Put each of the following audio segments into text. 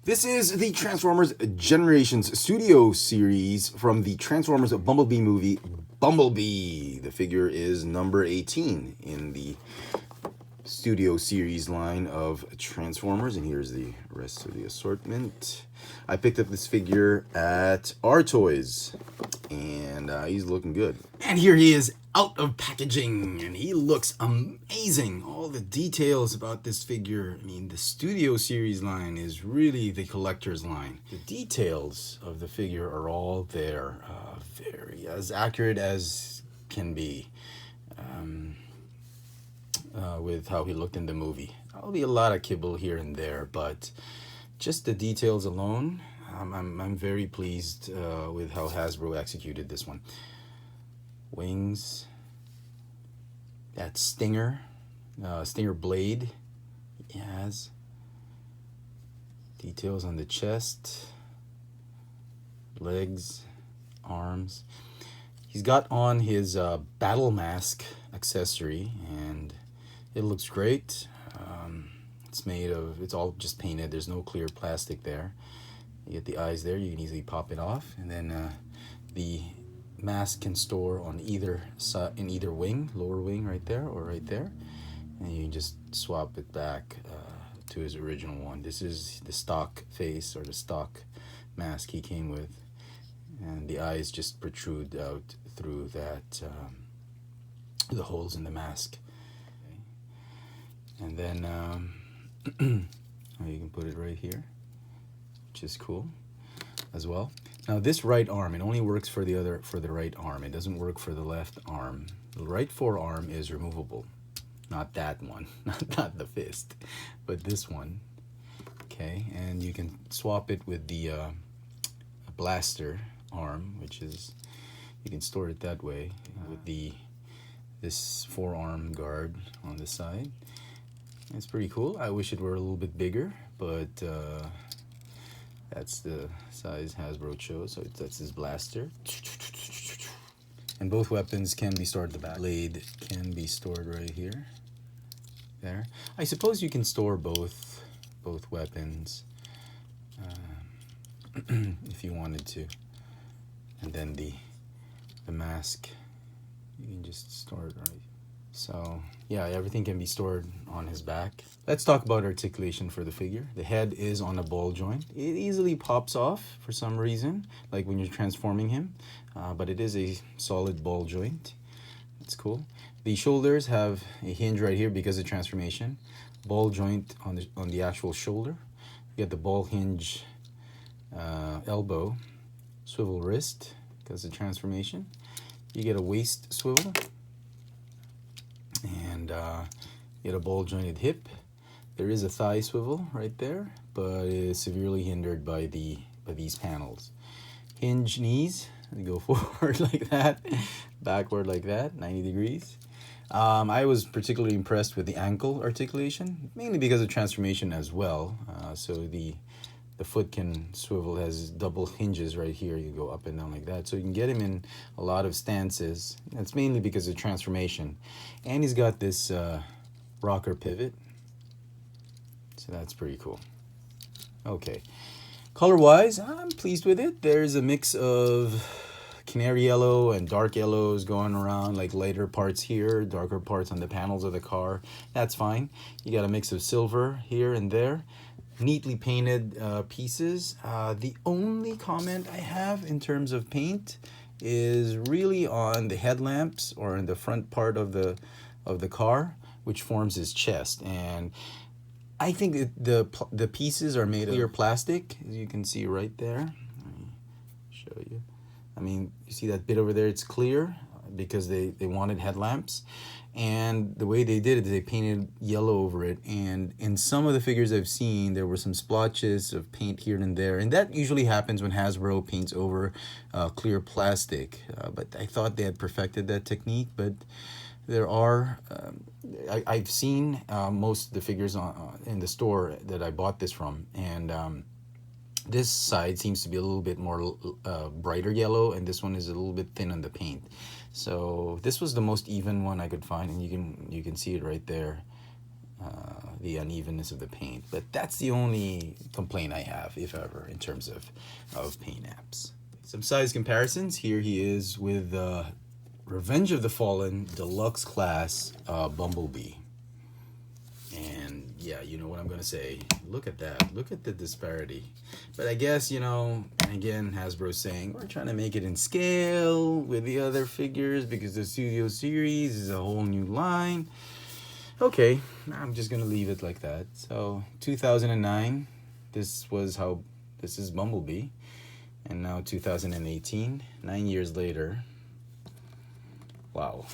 This is the Transformers Generations Studio Series from the Transformers Bumblebee movie, Bumblebee. The figure is number 18 in the Studio Series line of Transformers, and here's the rest of the assortment. I picked up this figure at Our Toys, and he's looking good. And here he is out of packaging, and he looks amazing. All the details about this figure. I mean, the Studio Series line is really the collector's line. The details of the figure are all there, very as accurate as can be. With how he looked in the movie. There'll be a lot of kibble here and there, but just the details alone, I'm very pleased with how Hasbro executed this one. Wings, that Stinger blade he has. Details on the chest, legs, arms. He's got on his battle mask accessory, and it looks great. It's all just painted. There's no clear plastic there. You get the eyes there. You can easily pop it off, and then the mask can store on either side, in either wing, lower wing right there or right there, and you can just swap it back to his original one. This is the stock face or the stock mask he came with, and the eyes just protrude out through that the holes in the mask. And then you can put it right here, which is cool as well. Now this right arm, it only works for the right arm. It doesn't work for the left arm. The right forearm is removable. Not that one, not the fist, but this one. Okay, and you can swap it with the blaster arm, which is, you can store it that way with this forearm guard on the side. It's pretty cool. I wish it were a little bit bigger, but that's the size Hasbro chose. So that's his blaster. And both weapons can be stored at the back. Blade can be stored right here. There. I suppose you can store both weapons if you wanted to. And then the mask, you can just store it right. So yeah, everything can be stored on his back. Let's talk about articulation for the figure. The head is on a ball joint. It easily pops off for some reason, like when you're transforming him, but it is a solid ball joint. That's cool. The shoulders have a hinge right here because of transformation. Ball joint on the actual shoulder. You get the ball hinge elbow, swivel wrist because of transformation. You get a waist swivel. And you get a ball jointed hip. There is a thigh swivel right there, but it is severely hindered by these panels. Hinge knees, you go forward like that, backward like that, 90 degrees. I was particularly impressed with the ankle articulation, mainly because of transformation as well. So the foot can swivel, has double hinges right here. You go up and down like that. So you can get him in a lot of stances. That's mainly because of transformation. And he's got this rocker pivot. So that's pretty cool. Okay. Color-wise, I'm pleased with it. There's a mix of canary yellow and dark yellows going around, like lighter parts here, darker parts on the panels of the car. That's fine. You got a mix of silver here and there. Neatly painted pieces. The only comment I have in terms of paint is really on the headlamps or in the front part of the car, which forms his chest. And I think the pieces are made of clear plastic, as you can see right there. Let me show you. I mean, you see that bit over there? It's clear because they wanted headlamps. And the way they did it, they painted yellow over it. And in some of the figures I've seen, there were some splotches of paint here and there. And that usually happens when Hasbro paints over clear plastic. But I thought they had perfected that technique. But there are, I've seen most of the figures in the store that I bought this from. And this side seems to be a little bit more brighter yellow, and this one is a little bit thin on the paint. So this was the most even one I could find, and you can see it right there. the unevenness of the paint. But that's the only complaint I have, if ever, in terms of paint apps. Some size comparisons. Here he is with Revenge of the Fallen Deluxe Class Bumblebee. And yeah, you know what I'm gonna say. Look at that. Look at the disparity. But I guess, you know, again, Hasbro's saying we're trying to make it in scale with the other figures because the Studio Series is a whole new line. Okay, I'm just gonna leave it like that. So 2009, this is Bumblebee, and now 2018, 9 years later. Wow.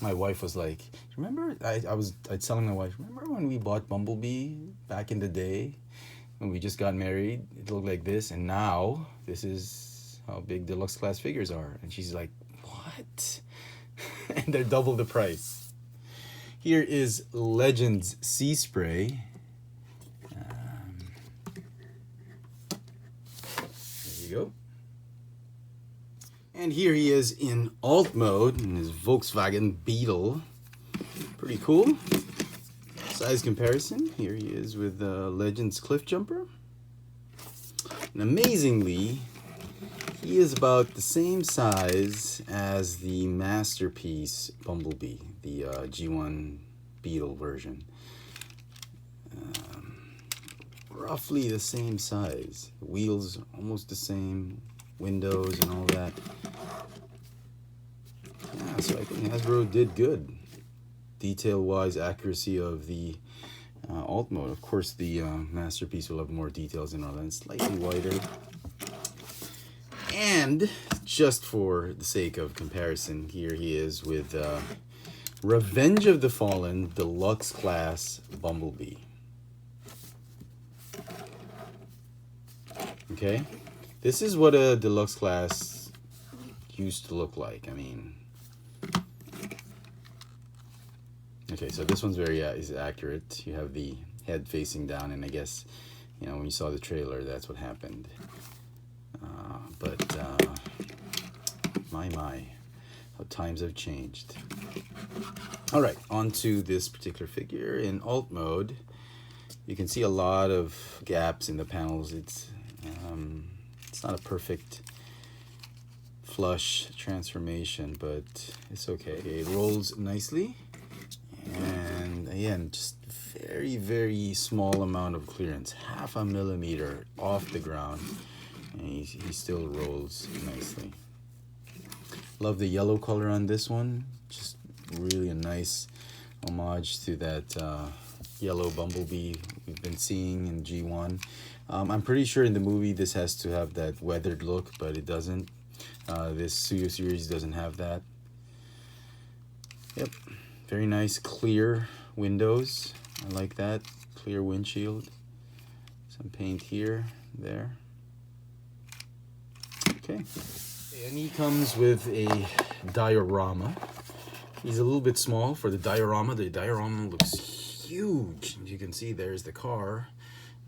My wife was like, remember, I was telling my wife, remember when we bought Bumblebee back in the day when we just got married? It looked like this, and now this is how big deluxe class figures are. And she's like, what? And they're double the price. Here is Legends Sea Spray. There you go. And here he is in alt mode in his Volkswagen Beetle. Pretty cool. Size comparison. Here he is with Legends Cliff Jumper. And amazingly, he is about the same size as the Masterpiece Bumblebee, the G1 Beetle version. Roughly the same size. The wheels almost the same, windows and all that. Yeah, so I think Hasbro did good. Detail-wise, accuracy of the alt mode. Of course, the Masterpiece will have more details and all that. It's slightly wider. And just for the sake of comparison, here he is with Revenge of the Fallen Deluxe Class Bumblebee. Okay, this is what a deluxe class used to look like. I mean, okay, so this one's very is accurate. You have the head facing down, and I guess, you know, when you saw the trailer, that's what happened. But my, how times have changed. All right, on to this particular figure in alt mode. You can see a lot of gaps in the panels. It's not a perfect flush transformation, but it's okay. It rolls nicely, and again, just very, very small amount of clearance, 0.5 millimeter off the ground, and he still rolls nicely. Love the yellow color on this one. Just really a nice homage to that yellow Bumblebee we've been seeing in G1. I'm pretty sure in the movie this has to have that weathered look, but it doesn't. This Studio Series doesn't have that. Yep, very nice clear windows. I like that. Clear windshield. Some paint here, there. Okay. And he comes with a diorama. He's a little bit small for the diorama. The diorama looks huge. As you can see, there's the car.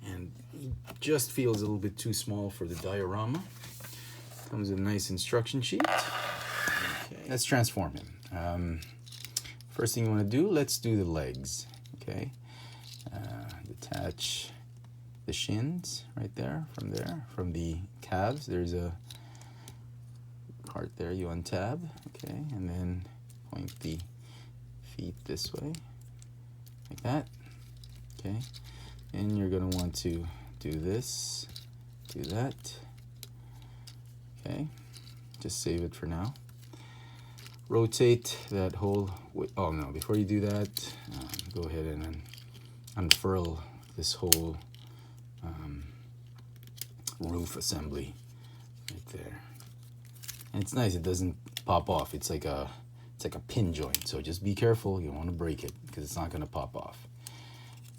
And he just feels a little bit too small for the diorama. Comes with a nice instruction sheet. Okay. Let's transform him. First thing you want to do, let's do the legs. Okay. Detach the shins right there, from the calves. There's a part there you untab. Okay, and then point the feet this way, like that. Okay. And you're going to want to do this, do that. Okay, just save it for now. Rotate that whole, oh no, before you do that, go ahead and unfurl this whole roof assembly right there. And it's nice, it doesn't pop off. It's like a pin joint, so just be careful. You don't want to break it because it's not going to pop off.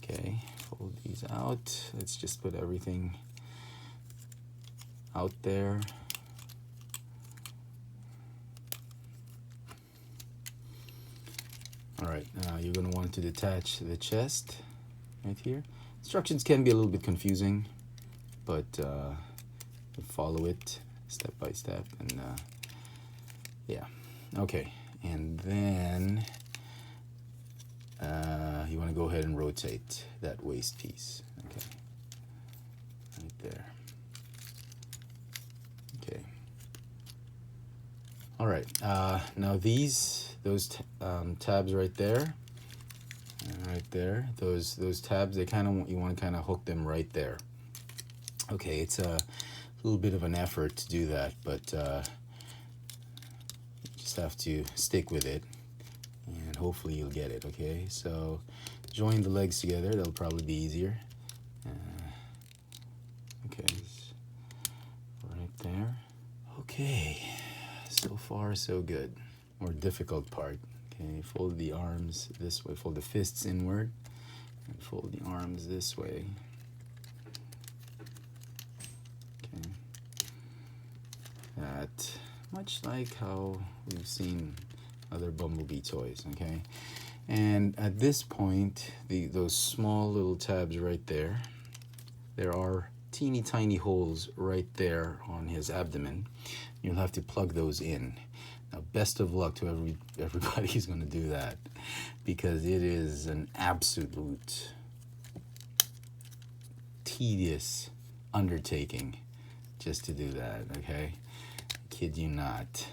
Okay, fold these out. Let's just put everything out there. All right, now you're going to want to detach the chest right here. Instructions can be a little bit confusing, but follow it step by step, and yeah, okay. And then you want to go ahead and rotate that waist piece. Okay, right there. Okay. All right. Now those tabs right there, and right there, those tabs, they you want to kind of hook them right there. Okay, it's a little bit of an effort to do that, but you just have to stick with it, and hopefully you'll get it. Okay, so join the legs together. That'll probably be easier. Okay, right there. Okay, so far so good. More difficult part. Okay, fold the arms this way, fold the fists inward, and fold the arms this way. Okay, that much like how we've seen other Bumblebee toys. Okay, and at this point, those small little tabs right there, there are teeny tiny holes right there on his abdomen. You'll have to plug those in. Now, best of luck to everybody who's going to do that, because it is an absolute tedious undertaking just to do that. Okay, kid you not.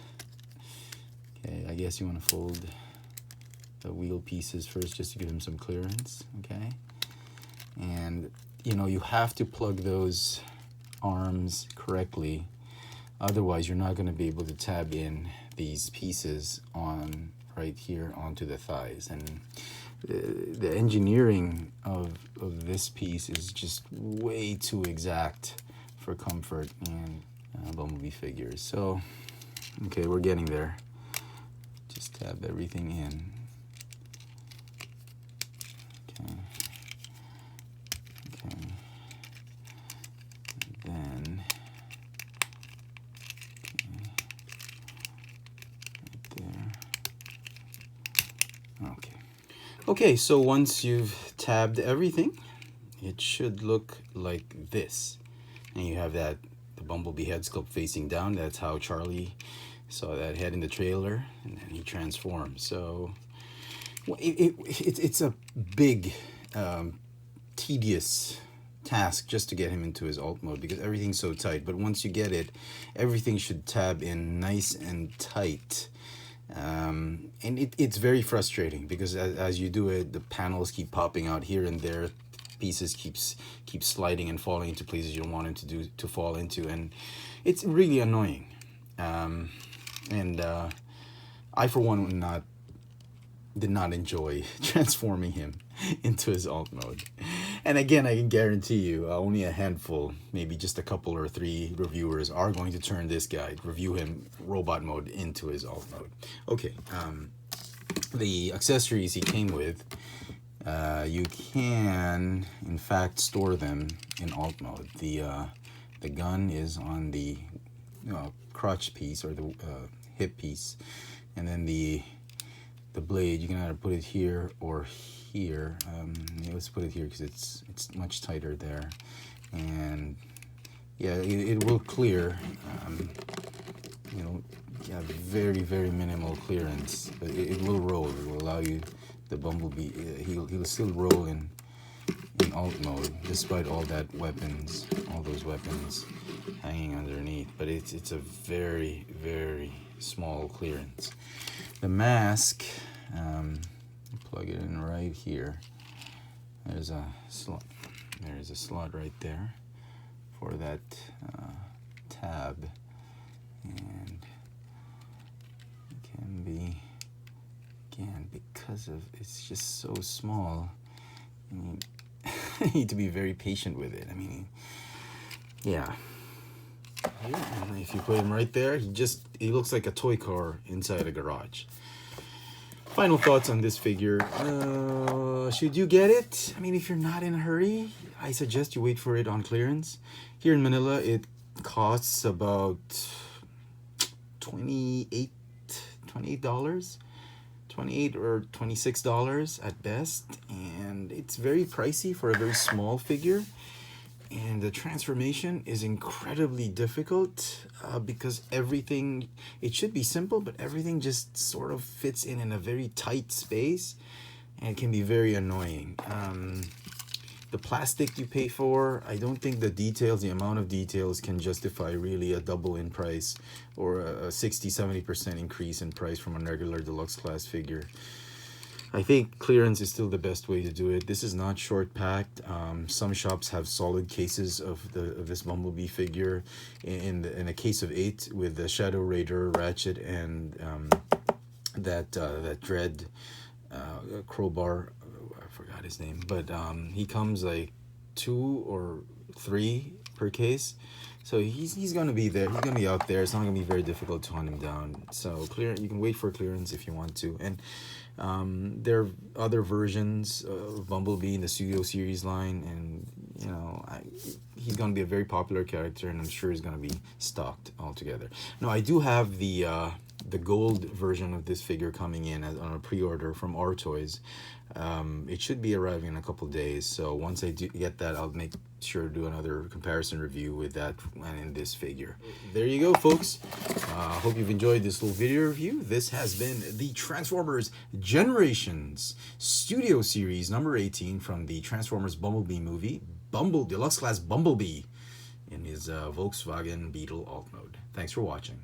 Okay, I guess you want to fold the wheel pieces first just to give him some clearance. Okay, and you know, you have to plug those arms correctly, otherwise you're not going to be able to tab in these pieces on right here onto the thighs. And the engineering of this piece is just way too exact for comfort in Bumblebee figures. So okay, we're getting there. Just tab everything in. Okay. Then okay, so once you've tabbed everything, it should look like this. And you have the Bumblebee head sculpt facing down. That's how Charlie saw that head in the trailer, and then he transformed. So it's a big, tedious task just to get him into his alt mode, because everything's so tight. But once you get it, everything should tab in nice and tight. And it's very frustrating, because as you do it, the panels keep popping out here and there. Pieces keep sliding and falling into places you don't want them to fall into, and it's really annoying. I for one did not enjoy transforming him into his alt mode. And again, I can guarantee you only a handful, maybe just a couple or 3 reviewers are going to turn this guy, review him robot mode into his alt mode. Okay, the accessories he came with, you can in fact store them in alt mode. The gun is on the crotch piece, or the hip piece, and then the blade, you can either put it here or here. Let's put it here because it's much tighter there, and yeah, it will clear. You know, yeah, very minimal clearance, but it will roll. It will allow you, the Bumblebee, he'll still roll in alt mode despite all those weapons hanging underneath. But it's a very small clearance. The mask, plug it in right here. There's a slot. There's a slot right there for that tab, and it can be, again, because of it's just so small, you need to be very patient with it. I mean, yeah. And if you put him right there, he looks like a toy car inside a garage. Final thoughts on this figure. Should you get it? I mean, if you're not in a hurry, I suggest you wait for it on clearance. Here in Manila, it costs about $28 or $26 at best, and it's very pricey for a very small figure. And the transformation is incredibly difficult because everything, it should be simple, but everything just sort of fits in a very tight space. and it can be very annoying. The plastic you pay for, I don't think the details, the amount of details can justify really a double in price or a 60-70% increase in price from a regular deluxe class figure. I think clearance is still the best way to do it. This is not short packed. Some shops have solid cases of this Bumblebee figure in a case of 8 with the Shadow Raider, Ratchet, and that Dread crowbar. I forgot his name, but he comes like 2 or 3 per case. So he's gonna be there. He's gonna be out there. It's not gonna be very difficult to hunt him down. So you can wait for clearance if you want to. And there are other versions of Bumblebee in the Studio Series line, and you know, he's gonna be a very popular character, and I'm sure he's gonna be stocked altogether. Now I do have the gold version of this figure coming in on a pre-order from Our Toys. It should be arriving in a couple days, so once I do get that, I'll make sure to do another comparison review with that and in this figure. There you go, folks. Hope you've enjoyed this little video review. This has been the Transformers Generations Studio Series number 18 from the Transformers Bumblebee movie, Deluxe Class Bumblebee in his Volkswagen Beetle Alt Mode. Thanks for watching.